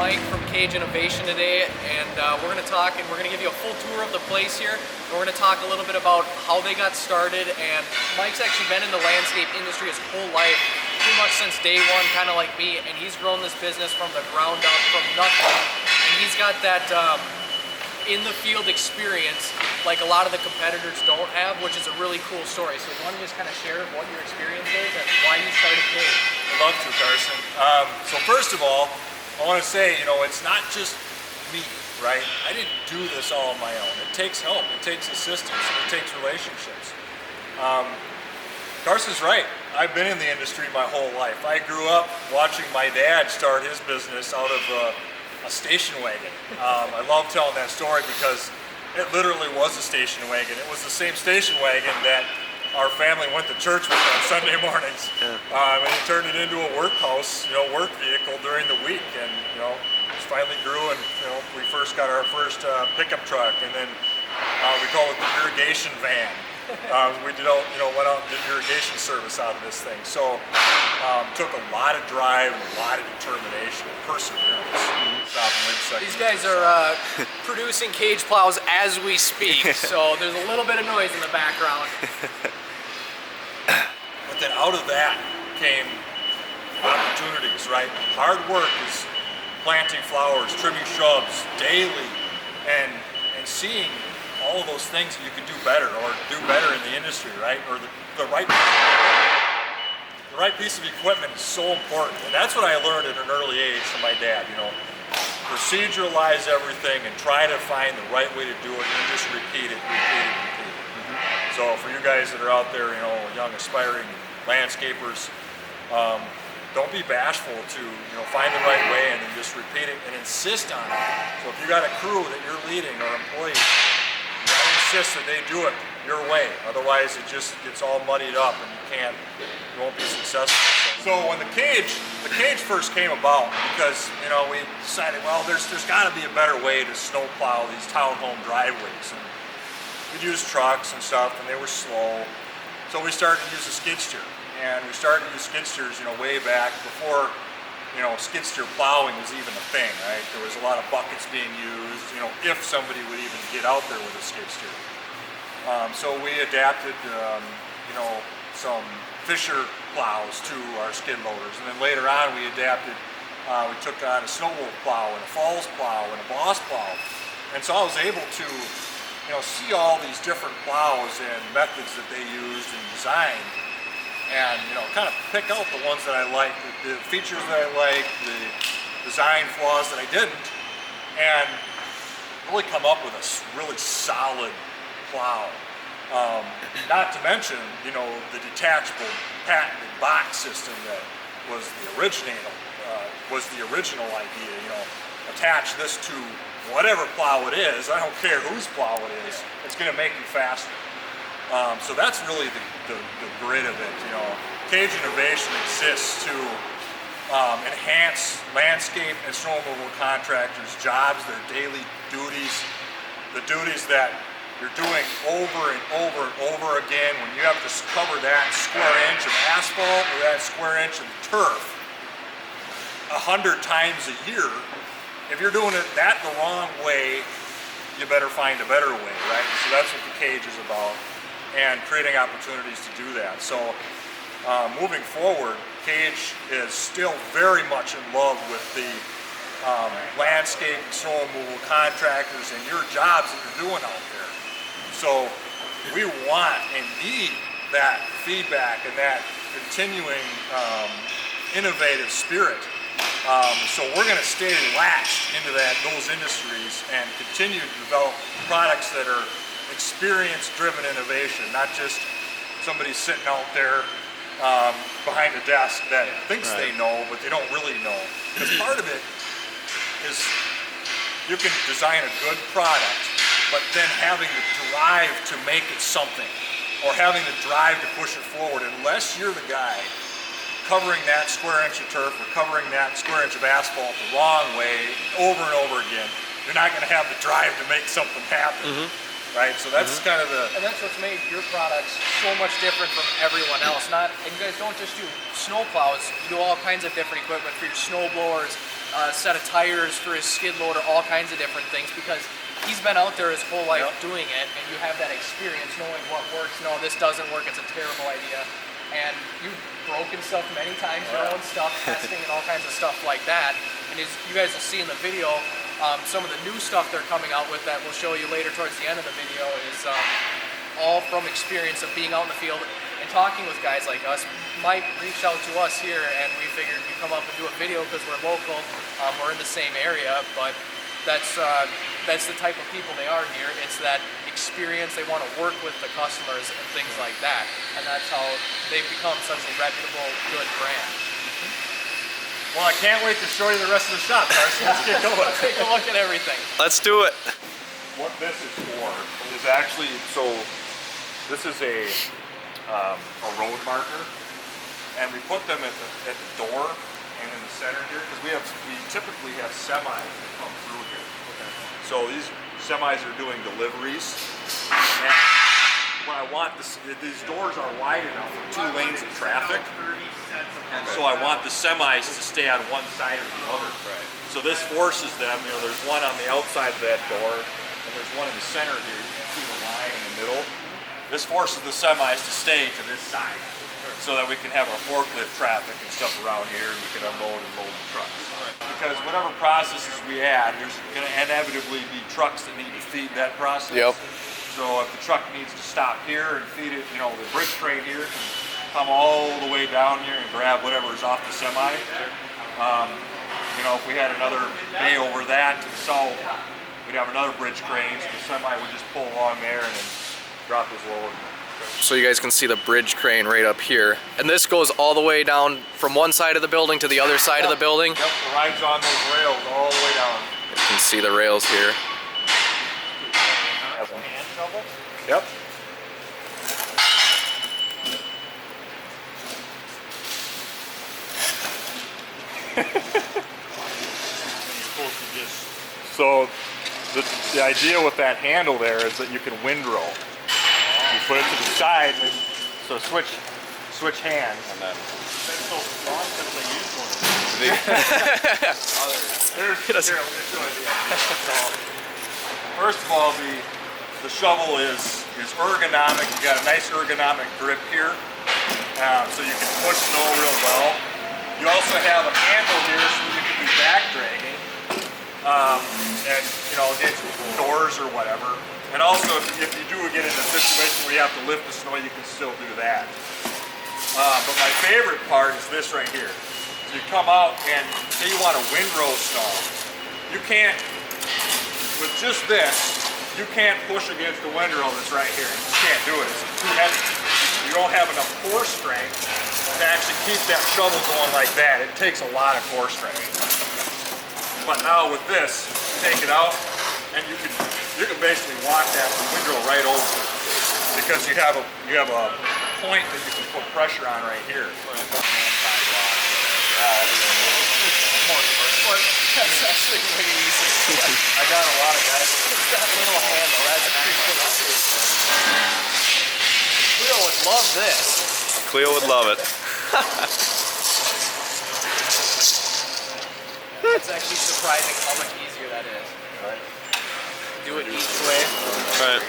Mike from Kage Innovation today, and we're going to talk and we're going to give you a full tour of the place here. And we're going to talk a little bit about how they got started, and Mike's actually been in the landscape industry his whole life, pretty much since day one, kind of like me, and he's grown this business from the ground up, from nothing, and he's got that in the field experience like a lot of the competitors don't have, which is a really cool story. So you want to just kind of share what your experience is and why you started Kage? I'd love to, Carson. So first of all, I want to say, it's not just me, right? I didn't do this all on my own. It takes help, it takes assistance, and it takes relationships. Carson's right. I've been in the industry my whole life. I grew up watching my dad start his business out of a station wagon. I love telling that story because it literally was a station wagon. It was the same station wagon that our family went to church with on Sunday mornings. Yeah. And he turned it into a workhouse, work vehicle during the week. And, it finally grew, and, we first got our first pickup truck, and then we call it the irrigation van. We did, went out and did irrigation service out of this thing. So took a lot of drive, and a lot of determination, and perseverance. These guys are producing Kage plows as we speak, so there's a little bit of noise in the background. But then out of that came opportunities, right? Hard work is planting flowers, trimming shrubs daily, and seeing all of those things that you can do better or do better in the industry, right? Or the right piece of equipment is so important. And that's what I learned at an early age from my dad, proceduralize everything and try to find the right way to do it and just repeat it. Mm-hmm. So for you guys that are out there, young aspiring landscapers, don't be bashful to find the right way and then just repeat it and insist on it. So if you got a crew that you're leading or employees, you gotta insist that they do it your way. Otherwise it just gets all muddied up and you won't be successful. So when the Kage first came about, because we decided, well, there's got to be a better way to snowplow these townhome driveways. And we'd use trucks and stuff, and they were slow. So we started to use a skid steer, and we started to use skid steers, way back before, skid steer plowing was even a thing, right? There was a lot of buckets being used, if somebody would even get out there with a skid steer. So we adapted, some Fisher plows to our skid loaders, and then later on we adapted, we took on a snow wolf plow and a falls plow and a boss plow, and so I was able to see all these different plows and methods that they used and designed, and kind of pick out the ones that I liked, the features that I liked, the design flaws that I didn't, and really come up with a really solid plow. Not to mention, the detachable patented box system that was the original idea. Attach this to whatever plow it is. I don't care whose plow it is. It's going to make you faster. So that's really the grit of it. Kage Innovation exists to enhance landscape and snow removal contractors' jobs, their daily duties, the duties that you're doing over and over and over again when you have to cover that square inch of asphalt or that square inch of turf 100 times a year. If you're doing that the wrong way, you better find a better way, right? So that's what the Kage is about, and creating opportunities to do that. So moving forward, Kage is still very much in love with the landscape and snow removal contractors and your jobs that you're doing out there. So we want and need that feedback and that continuing innovative spirit. So we're going to stay latched into those industries and continue to develop products that are experience-driven innovation, not just somebody sitting out there behind a desk that thinks they know, but they don't really know. Because part of it is you can design a good product, but then having the drive to make it something, or having the drive to push it forward, unless you're the guy covering that square inch of turf or covering that square inch of asphalt the wrong way over and over again, you're not going to have the drive to make something happen. Right, so that's kind of the... And that's what's made your products so much different from everyone else. And you guys don't just do snow plows, you do all kinds of different equipment for your snow blowers, set of tires for his skid loader, all kinds of different things, because he's been out there his whole life doing it, and you have that experience knowing what works. No, this doesn't work, it's a terrible idea. And you've broken stuff many times, your own stuff, testing and all kinds of stuff like that. And as you guys will see in the video, some of the new stuff they're coming out with that we'll show you later towards the end of the video is all from experience of being out in the field and talking with guys like us. Mike reached out to us here, and we figured we'd come up and do a video because we're local, we're in the same area, but that's the type of people they are here. It's that experience, they want to work with the customers and things like that, and that's how they've become such a reputable, good brand. Well, I can't wait to show you the rest of the shop, Carson. Let's get going. Let's take a look at everything. Let's do it. What this is for is actually, so this is a road marker, and we put them at the door and in the center here, because we typically have semis that come through here. So these semis are doing deliveries, and what I want these doors are wide enough for 2 lanes of traffic, and so I want the semis to stay on one side or the other. Right. So this forces them. You know, there's one on the outside of that door, and there's one in the center here. You can see the line in the middle. This forces the semis to stay to this side, so that we can have our forklift traffic and stuff around here, and we can unload and load the trucks. Because whatever processes we add, there's going to inevitably be trucks that need to feed that process. Yep. So if the truck needs to stop here and feed it, you know, the bridge crane here can come all the way down here and grab whatever's off the semi. You know, if we had another bay over that to the south, we'd have another bridge crane, so the semi would just pull along there and then drop his load. So you guys can see the bridge crane right up here. And this goes all the way down from one side of the building to the other side of the building. Yep, it rides on those rails all the way down. You can see the rails here. Hand shovel? Yep. So the idea with that handle there is that you can windrow. You put it to the side, and so switch hands. And then it's so strong because they use one. Here, let me show you. So, first of all, the shovel is ergonomic. You got a nice ergonomic grip here, so you can push snow real well. You also have a handle here so you can do back dragging, and you know, against doors or whatever. And also, if you do get in a situation where you have to lift the snow, you can still do that. But my favorite part is this right here. You come out and say you want to windrow snow. You can't, with just this, you can't push against the windrow that's right here. You just can't do it. It's too heavy. You don't have enough core strength to actually keep that shovel going like that. It takes a lot of core strength. But now with this, take it out, and you can basically walk that windrow right over, because you have a point that you can put pressure on right here. That's actually way easy. I got a lot of guys. It's that little handle, that's pretty cool. Cleo would love this. Cleo would love it. It's actually surprising how much easier that is. Right. Do it each way. Right.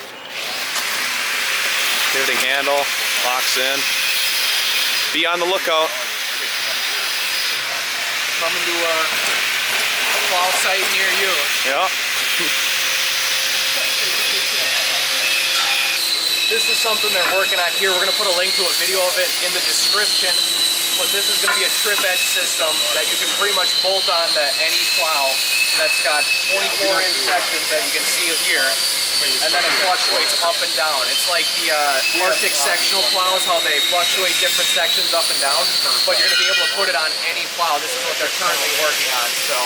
Pivoting handle, locks in. Be on the lookout. Coming to a plow site near you. Yeah. This is something they're working on here. We're going to put a link to a video of it in the description. But this is going to be a trip edge system that you can pretty much bolt onto any plow that's got 24-inch sections that you can see here. And then it fluctuates up and down. It's like the Arctic sectional plows, how they fluctuate different sections up and down. But you're going to be able to put it on any plow. This is what they're currently working on. So,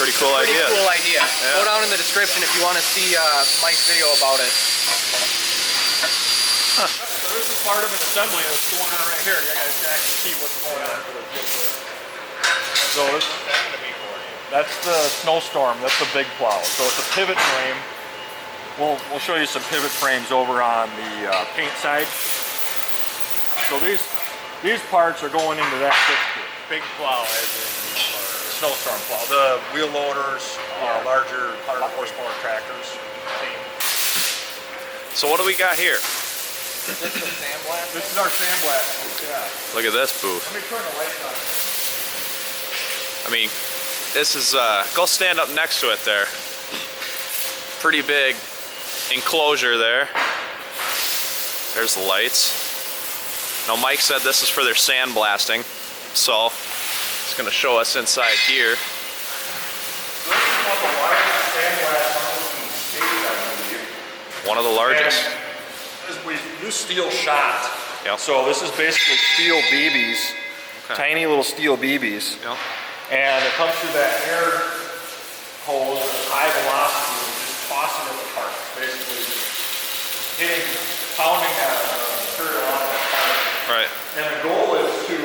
Pretty cool pretty idea. cool idea. Yeah. Go down in the description if you want to see Mike's video about it. So this is part of an assembly that's going on right here. You guys can actually see what's going on. So that's the snowstorm. That's the big plow. So it's a pivot frame. We'll show you some pivot frames over on the paint side. So these parts are going into that big plow, as in snowstorm plow. The wheel loaders, larger 100 horsepower tractors. So what do we got here? Is this the sandblast? This is our sandblast booth, yeah. Look at this booth. Let me turn the lights on. I mean, this is, go stand up next to it there. Pretty big enclosure there. There's the lights. Now Mike said this is for their sandblasting, so it's gonna show us inside here. This is one of the largest sandblast houses in the state, I believe. One of the largest. And we use steel shot. Yep. So this is basically steel BBs, Okay. tiny little steel BBs. Yep. And it comes through that air hose at high velocity and just tossing it apart. Basically pounding that material off that part. Right. And the goal is to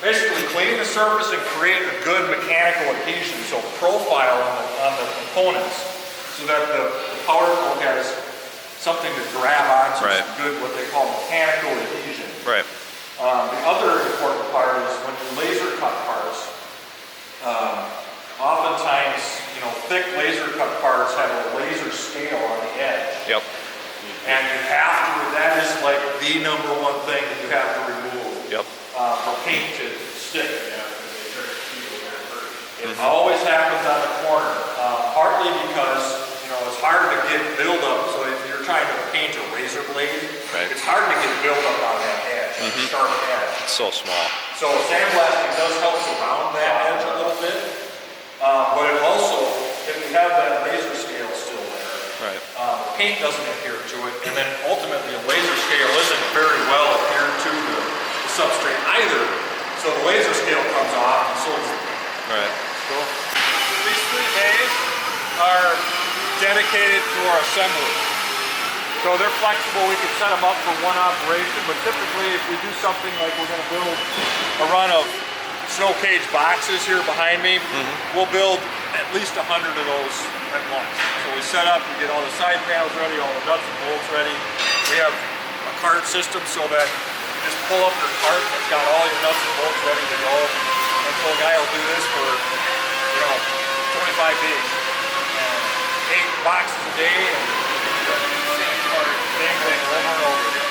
basically clean the surface and create a good mechanical adhesion, so profile on the components, so that the powder coat has something to grab onto, Right. some good, what they call mechanical adhesion. Right. The other important part is when you laser cut parts, oftentimes, thick laser cut parts have a laser scale on the edge. Yep. And you have to, that is like the number one thing that you have to remove Yep. for paint to stick. It always happens on the corner, partly because, it's hard to get buildup. So if you're trying to paint a razor blade, Right. it's hard to get buildup on that edge, on the sharp edge. It's so small. So sandblasting does help surround that edge a little bit, but it also, if you have that laser scale still there, Right. paint doesn't adhere to it, and then ultimately a laser scale isn't very well adhered to the substrate either, so the laser scale comes off, and so is Right. these 3 bays are dedicated to our assembly. So they're flexible, we can set them up for one operation, but typically if we do something like we're going to build a run of snow cage boxes here behind me, we'll build at least 100 of those at once. So we set up, we get all the side panels ready, all the nuts and bolts ready. We have a cart system so that you just pull up your cart and it's got all your nuts and bolts ready to go. And so a guy will do this for, 25 days. And 8 boxes a day and same cart, dangling over and over again.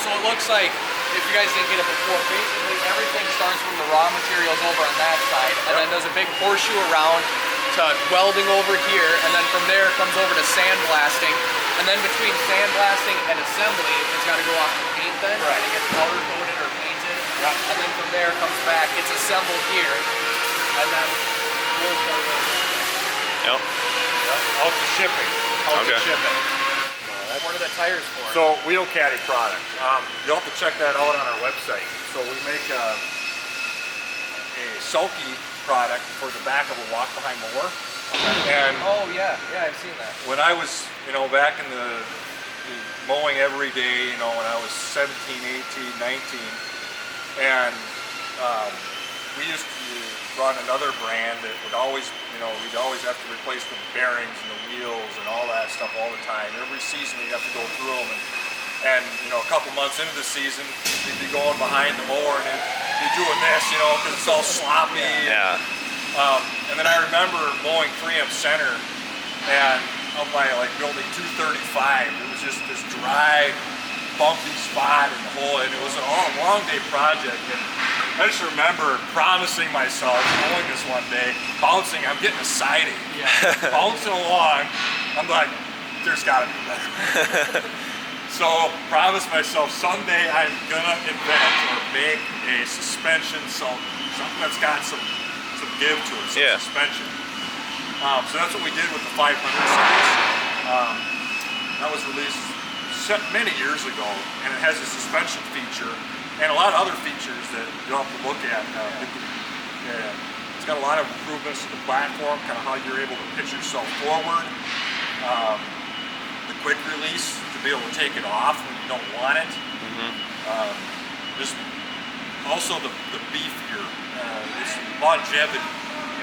So it looks like, if you guys didn't get it before, basically everything starts from the raw materials over on that side, and then there's a big horseshoe around to welding over here, and then from there it comes over to sandblasting, and then between sandblasting and assembly, it's got to go off to paint then, Right. and it gets powder coated or painted, Yep. and then from there it comes back, it's assembled here, and then we'll start with Yep. Out to shipping. Out to Okay. shipping. what are the tires for? So Wheel Caddy product. You'll have to check that out on our website. So we make a sulky product for the back of a walk-behind mower. And Oh yeah, I've seen that. when I was, back in the mowing every day, when I was 17, 18, 19, and we used to run another brand that would always, we'd always have to replace the bearings and the wheels and all that stuff all the time. Every season we'd have to go through them, and a couple months into the season, we'd be going behind the mower and it'd be doing this, because it's all sloppy. Yeah. And then I remember mowing 3M Center, and up by building 235, it was just this dry, bumpy spot in the hole, and it was a long day project. And I just remember promising myself, mowing this one day, bouncing, I'm getting a siding, bouncing along, I'm like, there's gotta be better. So promised myself, someday I'm gonna invent or make a suspension, something that's got some give to it, some suspension. So that's what we did with the 500 series. That was released many years ago, and it has a suspension feature and a lot of other features that you'll have to look at. It's got a lot of improvements to the platform, kind of how you're able to pitch yourself forward, the quick release to be able to take it off when you don't want it. Just also the beefier, this longevity.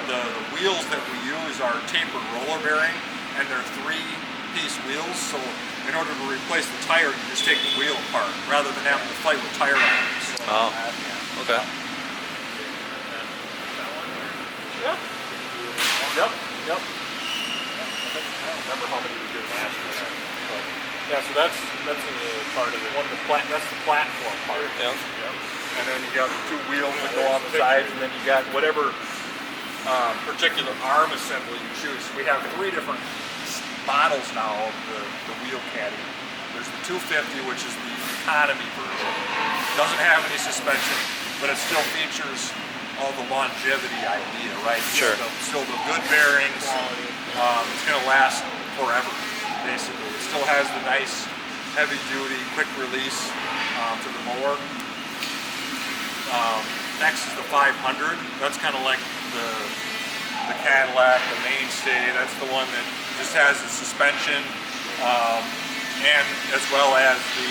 The wheels that we use are tapered roller bearing, and they're 3-piece wheels. So in order to replace the tire, you just take the wheel apart rather than having to fight with tire irons. So, Oh. Okay. Yep. I don't remember how many we did last year. But, yeah, so that's a part of it. That's the platform part. Yeah. And then you got the two wheels that go on the sides, and then you got whatever particular arm assembly you choose. We have 3 different models now of the wheel caddy. There's the 250, which is the economy version. Doesn't have any suspension, but it still features all the longevity idea, right? Sure. Still the good bearings. It's going to last forever, basically. It still has the nice, heavy-duty, quick release to the mower. Next is the 500. That's kind of like the Cadillac, the mainstay. That's the one that just has the suspension and as well as the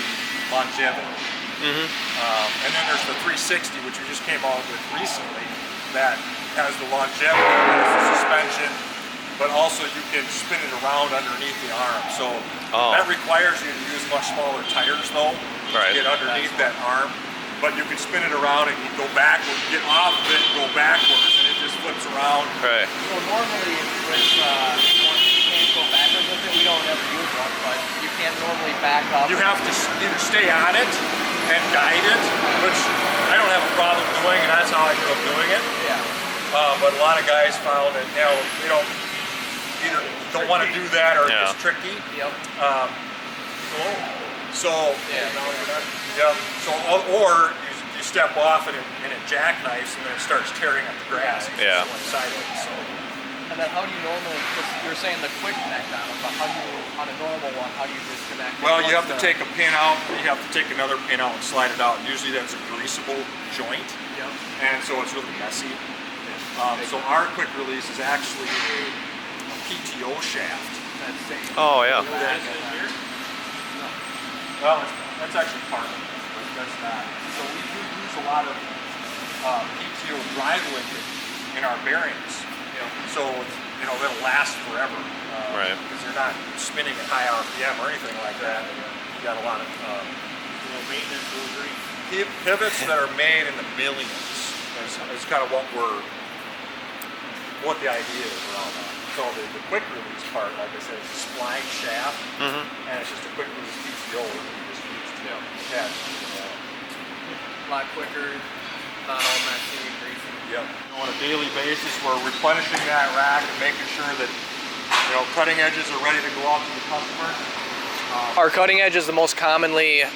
longevity. And then there's the 360, which we just came out with recently, that has the longevity, has the suspension, but also you can spin it around underneath the arm. So that requires you to use much smaller tires though, to get underneath that arm. But you can spin it around and you go backwards, get off of it and go backwards, and it just flips around. Right. So normally with one, you can't go backwards with it. We don't ever use one, but you can't normally back up. You have to either stay on it and guide it, which I don't have a problem doing, and that's how I grew up doing it. Yeah. But a lot of guys found that they don't want to do that, or it's tricky. Yep. So or you step off and it jackknifes and then it starts tearing up the grass. Yeah. Sideways. So. And then how do you normally, because you're saying the quick connect on it, but how do you, on a normal one, how do you disconnect it? Well, you have to take a pin out, you have to take another pin out and slide it out. Usually that's a greasable joint, and so it's really messy. So our quick release is actually a PTO shaft. Oh yeah. Well, that's actually part of it, but that's not. So we do use a lot of PTO drive linkage in our bearings. So they'll last forever. Right. Because they're not spinning at high RPM or anything like that. You got a lot of maintenance pivots that are made in the millions. Is kind of what the idea is around that. So the quick release part, like I said, is a spline shaft, and it's just a quick release PTO that we just use to attach to the wall. A lot quicker, not all messy and greasy. Yep. On a daily basis, we're replenishing that rack and making sure that cutting edges are ready to go out to the customer. Are cutting edges the most commonly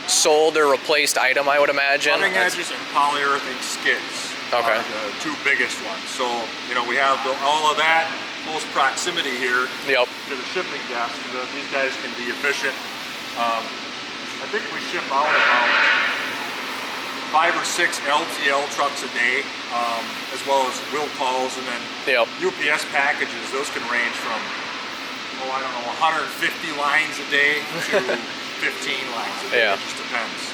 sold or replaced item, I would imagine? Cutting edges and polyurethane skids are the 2 biggest ones. So we have all of that close proximity here to the shipping desk. These guys can be efficient. I think we ship out about 5 or 6 LTL trucks a day, as well as will calls, and then UPS packages. Those can range from 150 lines a day to 15 lines a day. It just depends.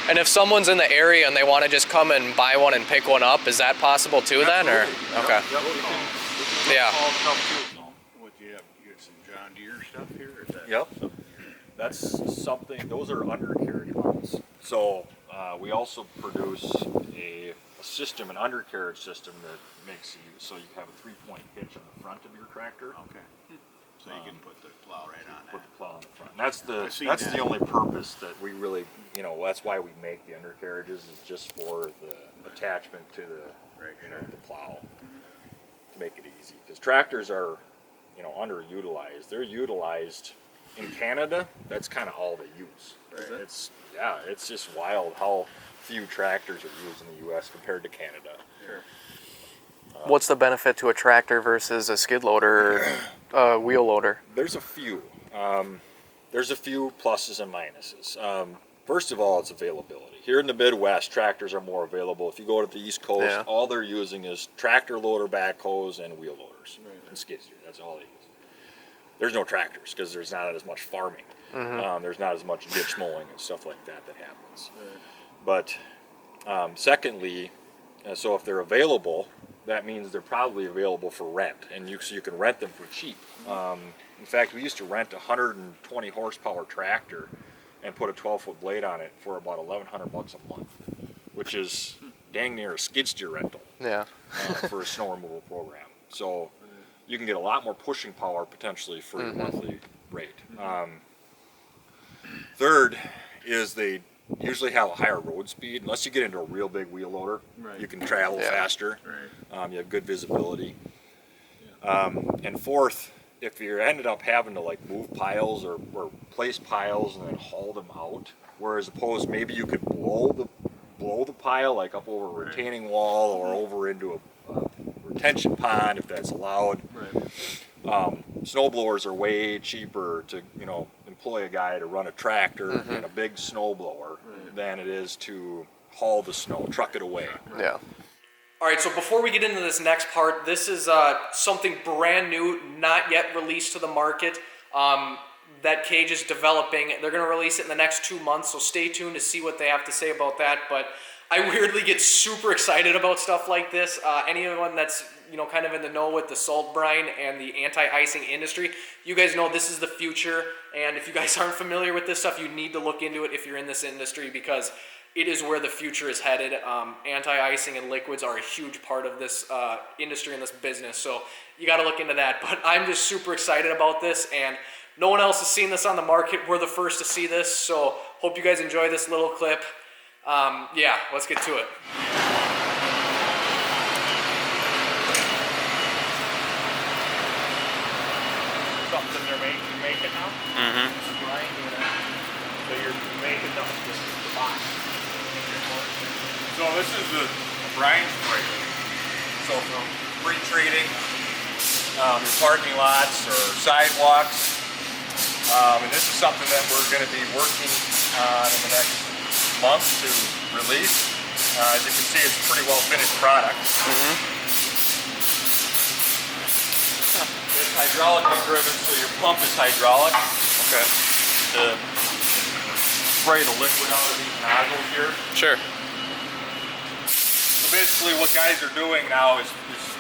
And if someone's in the area and they want to just come and buy one and pick one up, is that possible too? Absolutely. Then, or okay? Yep, we can call stuff too. What you have? You get some John Deere stuff here? Or is that Yep. That's something. Those are undercarriage mounts. So we also produce a system, an undercarriage system that makes you so you have a 3-point hitch on the front of your tractor. Okay. So you can put the plow right on Put that. the plow on the front. And that's that. the only purpose that we really, that's why we make the undercarriages, is just for the attachment to the plow to make it easy. Because tractors are, underutilized. They're utilized in Canada. That's kind of all they use. Right? It's just wild how few tractors are used in the U.S. compared to Canada. Sure. What's the benefit to a tractor versus a skid loader or wheel loader? There's a few. There's a few pluses and minuses. First of all, it's availability. Here in the Midwest, tractors are more available. If you go to the East Coast, all they're using is tractor loader backhoes and wheel loaders and skid steer. That's all they use. There's no tractors because there's not as much farming. There's not as much ditch mowing and stuff like that happens. But secondly, so if they're available, that means they're probably available for rent, and so you can rent them for cheap. In fact, we used to rent a 120 horsepower tractor and put a 12-foot blade on it for about $1,100 a month, which is dang near a skid steer rental for a snow removal program. So you can get a lot more pushing power potentially for your monthly rate. Third is they usually have a higher road speed. Unless you get into a real big wheel loader, you can travel faster. You have good visibility. And fourth, if you ended up having to like move piles or place piles and then haul them out, whereas opposed maybe you could blow the pile like up over a retaining wall or over into a retention pond if that's allowed. Snow blowers are way cheaper to employ a guy to run a tractor and a big snow blower than it is to haul the snow, truck it away. Yeah. All right, so before we get into this next part, this is something brand new, not yet released to the market, that Kage is developing. They're going to release it in the next 2 months, so stay tuned to see what they have to say about that. But I weirdly get super excited about stuff like this. Anyone that's kind of in the know with the salt brine and the anti-icing industry, you guys know this is the future. And if you guys aren't familiar with this stuff, you need to look into it if you're in this industry, because it is where the future is headed. Anti-icing and liquids are a huge part of this industry and this business, so you got to look into that. But I'm just super excited about this, and no one else has seen this on the market. We're the first to see this, so hope you guys enjoy this little clip. Yeah, let's get to it. Something they're making now? So you're making the box. So this is the brine spray. So from pre-treating your parking lots or sidewalks, and this is something that we're going to be working on in the next month to release. As you can see, it's a pretty well finished product. It's hydraulically driven, so your pump is hydraulic. Okay. To spray the liquid out of these nozzles here. Sure. So basically what guys are doing now is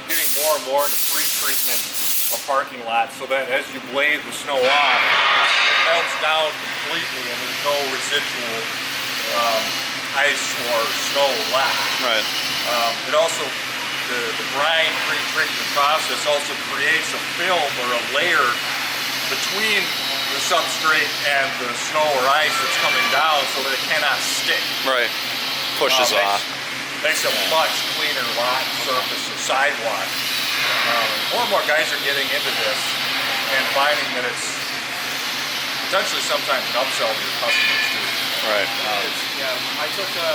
getting more and more into pre-treatment of parking lots so that as you blade the snow off, it melts down completely and there's no residual ice or snow left. Right. It also, the brine pre-treatment process also creates a film or a layer between the substrate and the snow or ice that's coming down so that it cannot stick. Right. Pushes off. Makes a much cleaner lot surface or sidewalk. More and more guys are getting into this and finding that it's potentially sometimes an upsell to your customers too. Right. Yeah, I took a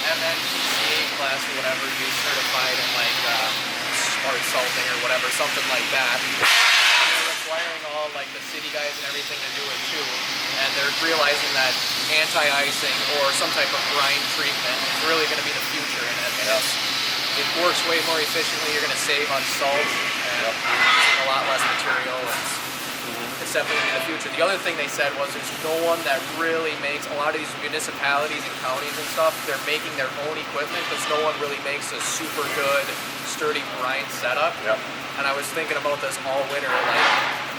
MNCCA class or whatever to be certified in like smart salting or whatever, something like that. They're requiring all like the city guys and everything to do it too, and they're realizing that anti-icing or some type of brine treatment is really going to be the future in it. And it works way more efficiently. You're going to save on salt and using a lot less material. It's definitely the future. The other thing they said was there's no one that really makes, a lot of these municipalities and counties and stuff, they're making their own equipment because no one really makes a super good, sturdy brine setup. And I was thinking about this all winter, like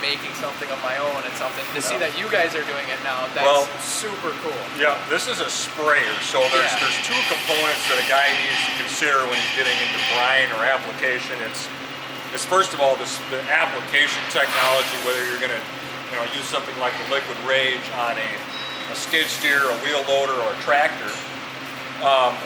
making something of my own and something. To see that you guys are doing it now, that's super cool. Yeah, this is a sprayer, so there's two components that a guy needs to consider when he's getting into brine or application. It's first of all the application technology, whether you're going to use something like the liquid rage on a skid steer, a wheel loader, or a tractor,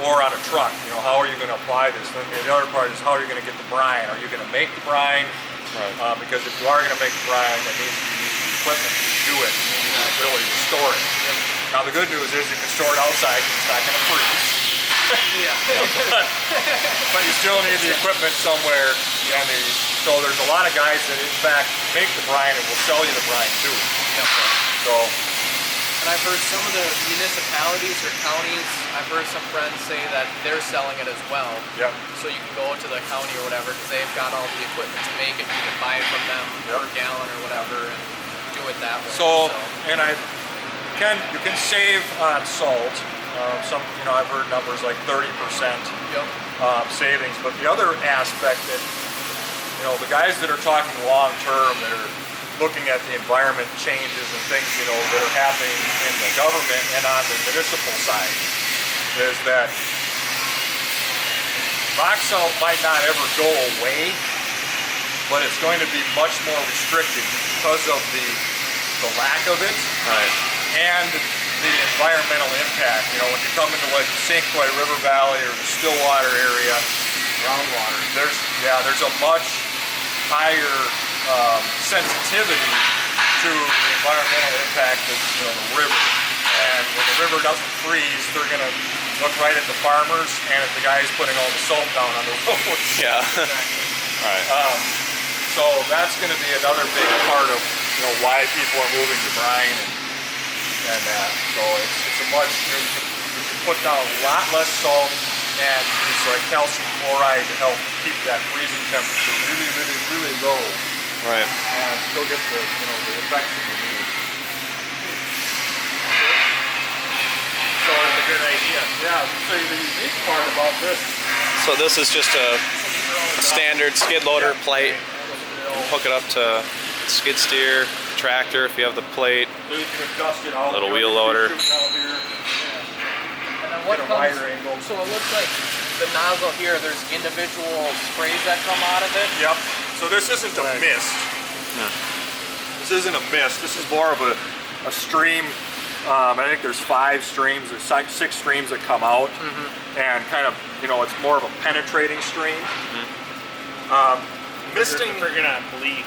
or on a truck. How are you going to apply this? Then the other part is how are you going to get the brine? Are you going to make the brine? Right. Because if you are going to make the brine, that means you need the equipment to do it and the ability to store it. Now the good news is you can store it outside because it's not going to freeze. But you still need the equipment somewhere. So there's a lot of guys that in fact make the brine and will sell you the brine too. So, and I've heard some of the municipalities or counties, I've heard some friends say that they're selling it as well. So you can go to the county or whatever because they've got all the equipment to make it. You can buy it from them per gallon or whatever and do it that way. And you can save on salt. I've heard numbers like 30% savings, but the other aspect that the guys that are talking long term, that are looking at the environment changes and things that are happening in the government and on the municipal side, is that rock salt might not ever go away, but it's going to be much more restricted because of the lack of it. Right. And the environmental impact. You know, when you come into like the St. Croix River Valley or the Stillwater area, groundwater, there's a much higher sensitivity to the environmental impact of the river. And when the river doesn't freeze, they're going to look right at the farmers and at the guys putting all the salt down on the roads. Yeah. Right. So that's going to be another big part of why people are moving to brine and that. So it's a much you can put down a lot less salt and use like calcium chloride to help keep that freezing temperature really, really, really low. Right. And still get the the effects that you need. So it's a good idea. Yeah. So the unique part about this. So this is just a standard skid loader plate. Hook it up to skid steer, tractor if you have the plate. So you can adjust it out. Little wheel loader. And then what comes, so it looks like the nozzle here, there's individual sprays that come out of it. Yep. So this isn't a mist. No. This isn't a mist. This is more of a stream. I think there's 5 streams or 6 streams that come out, and kind of it's more of a penetrating stream. Misting. We're gonna bleed.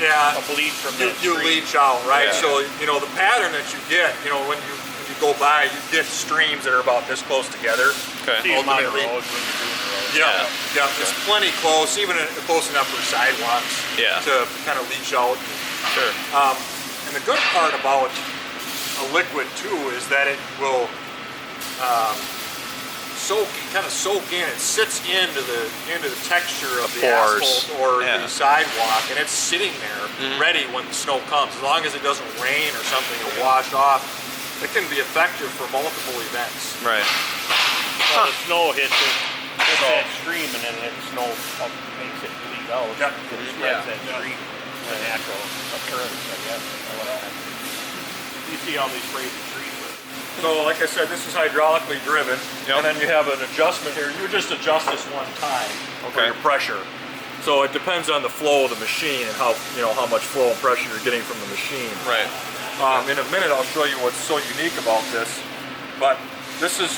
Yeah. A bleed from you that stream. leach out, right? Yeah. So the pattern that you get, when you go by, you get streams that are about this close together. Okay. See them on the Ultimately. road when you're doing the road. Yeah, it's plenty close, even close enough for sidewalks Yeah. to kind of leach out. Sure. And the good part about a liquid too is that it will soak in. It sits into the texture of the pores. asphalt or Yeah. the sidewalk, and it's sitting there ready when the snow comes. As long as it doesn't rain or something to wash off, it can be effective for multiple events. Right. Well, the snow hits that stream, and then the snow makes it bleed out. Yep. It spreads that stream. A natural occurrence, I guess. You see all these sprays of trees. So, like I said, this is hydraulically driven, and then you have an adjustment here. You just adjust this one time for Okay. your pressure. So it depends on the flow of the machine and how much flow and pressure you're getting from the machine. Right. In a minute, I'll show you what's so unique about this. But this is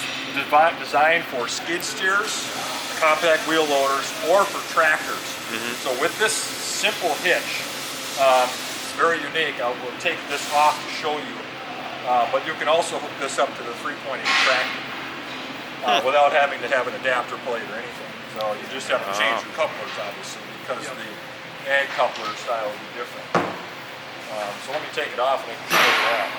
designed for skid steers, compact wheel loaders, or for tractors. So with this simple hitch, it's very unique. I will take this off to show you. But you can also hook this up to the 3.8 tractor without having to have an adapter plate or anything. So you just have to change your couplers, obviously, because the ag coupler style will be different. So let me take it off and I can show you that.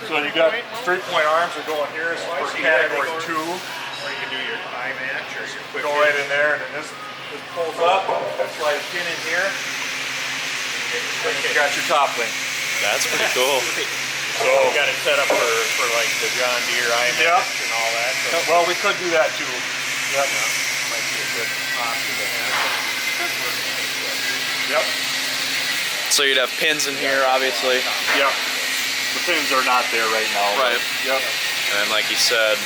So you got 3-point arms that go in here. This is for category 2. Or you can do your eye match or your quick Go right in there, and then this pulls up. Slide a pin in here. And you got your top link. That's pretty cool. So you got it set up for like the John Deere eye match and all that. So Well, we could do that too. Yep. might be a good option to have. Yep. So you'd have pins in here, obviously. Yep. The pins are not there right now. Right. Yep. And then, like you said,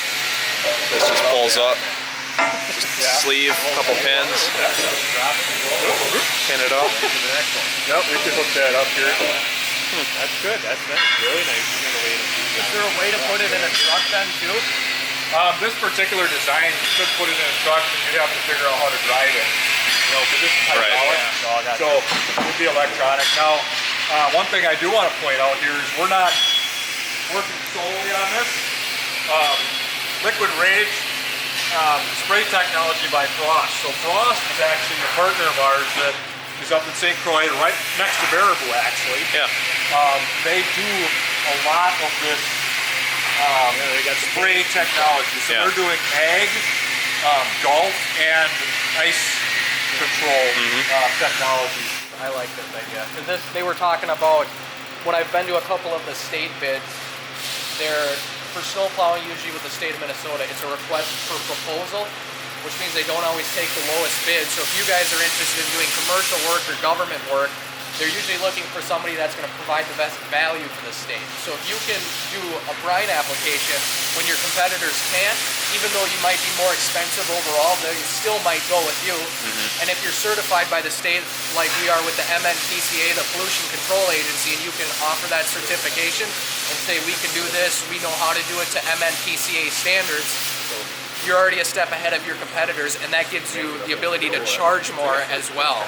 this just pulls up. Just sleeve, a couple pins, pin it up. Yep. We could hook that up here. That's good. That's really nice. Is there a way to put it in a truck then too? This particular design, you could put it in a truck, but you'd have to figure out how to drive it. Because this is Right. hydraulic, so it would be electronic. Now, one thing I do want to point out here is we're not working solely on this. Liquid Rage spray technology by Frost. So Frost is actually a partner of ours that is up in St. Croix, right next to Baraboo, actually. Yeah. They do a lot of this They got spray technology. So Yeah. they're doing ag golf and ice control technology. I like this idea. 'Cause they were talking about, when I've been to a couple of the state bids, they're, for snow plowing, usually with the state of Minnesota, it's a request for proposal, which means they don't always take the lowest bid. So if you guys are interested in doing commercial work or government work, they're usually looking for somebody that's going to provide the best value for the state. So if you can do a brine application when your competitors can't, even though you might be more expensive overall, they still might go with you. And if you're certified by the state, like we are with the MNPCA, the Pollution Control Agency, and you can offer that certification and say, we can do this, we know how to do it to MNPCA standards, you're already a step ahead of your competitors, and that gives you the ability to charge more as well.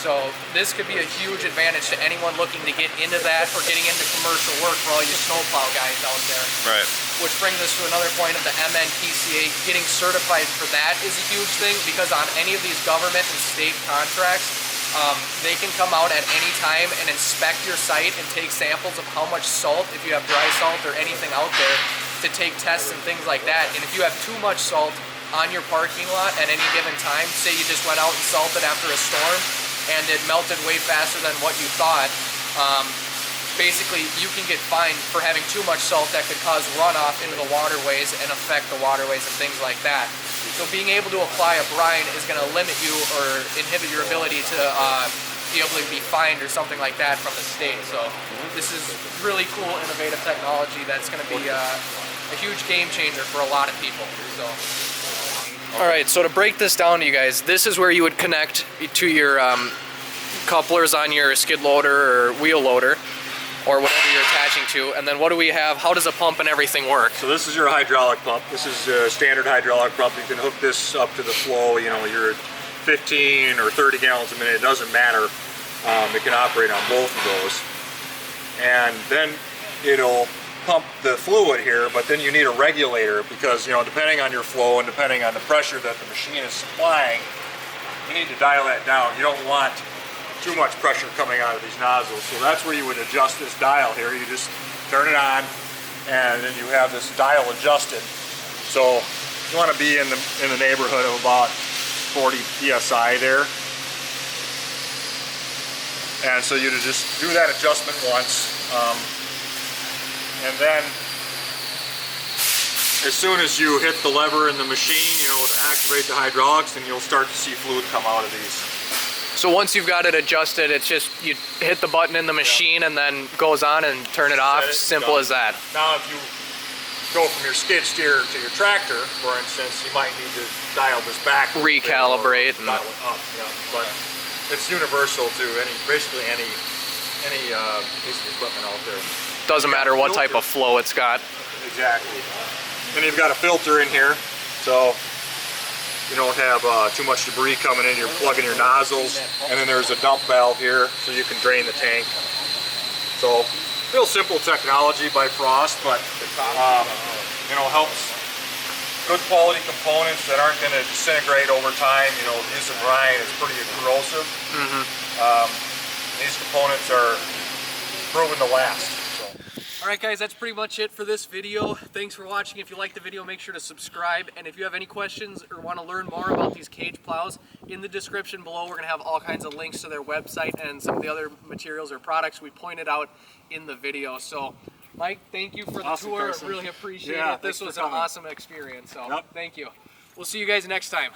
So this could be a huge advantage to anyone looking to get into that or getting into commercial work for all you snowplow guys out there. Right. Which brings us to another point of the MNPCA. Getting certified for that is a huge thing, because on any of these government and state contracts, they can come out at any time and inspect your site and take samples of how much salt, if you have dry salt or anything out there, to take tests and things like that. And if you have too much salt on your parking lot at any given time, say you just went out and salted after a storm and it melted way faster than what you thought, basically you can get fined for having too much salt that could cause runoff into the waterways and affect the waterways and things like that. So being able to apply a brine is going to limit you or inhibit your ability to be able to be fined or something like that from the state. So this is really cool, innovative technology that's going to be a huge game changer for a lot of people. So. All right, so to break this down to you guys, this is where you would connect to your couplers on your skid loader or wheel loader, or whatever you're attaching to. And then what do we have? How does a pump and everything work? So this is your hydraulic pump. This is a standard hydraulic pump. You can hook this up to the flow. You know, you're at 15 or 30 gallons a minute. It doesn't matter. It can operate on both of those. And then it'll pump the fluid here, but then you need a regulator, because, you know, depending on your flow and depending on the pressure that the machine is supplying, you need to dial that down. You don't want too much pressure coming out of these nozzles. So that's where you would adjust this dial here. You just turn it on and then you have this dial adjusted. So you want to be in the neighborhood of about 40 psi there. And so you just do that adjustment once. And then as soon as you hit the lever in the machine, you know, to activate the hydraulics, then you'll start to see fluid come out of these. So once you've got it adjusted, it's just you hit the button in the machine and then goes on and turn it off. Simple as that. Now if you go from your skid steer to your tractor, for instance, you might need to dial this back. Recalibrate. And dial it up, yeah. But it's universal to basically any piece of equipment out there. Doesn't matter what type of flow it's got. Exactly. And you've got a filter in here, so you don't have too much debris coming in. You're plugging your nozzles, and then there's a dump valve here, so you can drain the tank. So, real simple technology by Frost, but you know, helps. Good quality components that aren't going to disintegrate over time. You know, the use of brine is pretty corrosive. These components are proven to last. Alright guys, that's pretty much it for this video. Thanks for watching. If you liked the video, make sure to subscribe. And if you have any questions or want to learn more about these Kage plows, in the description below we're going to have all kinds of links to their website and some of the other materials or products we pointed out in the video. So Mike, thank you for the tour. Carson. Really appreciate Yeah, it. This was an awesome experience. So thank you. We'll see you guys next time.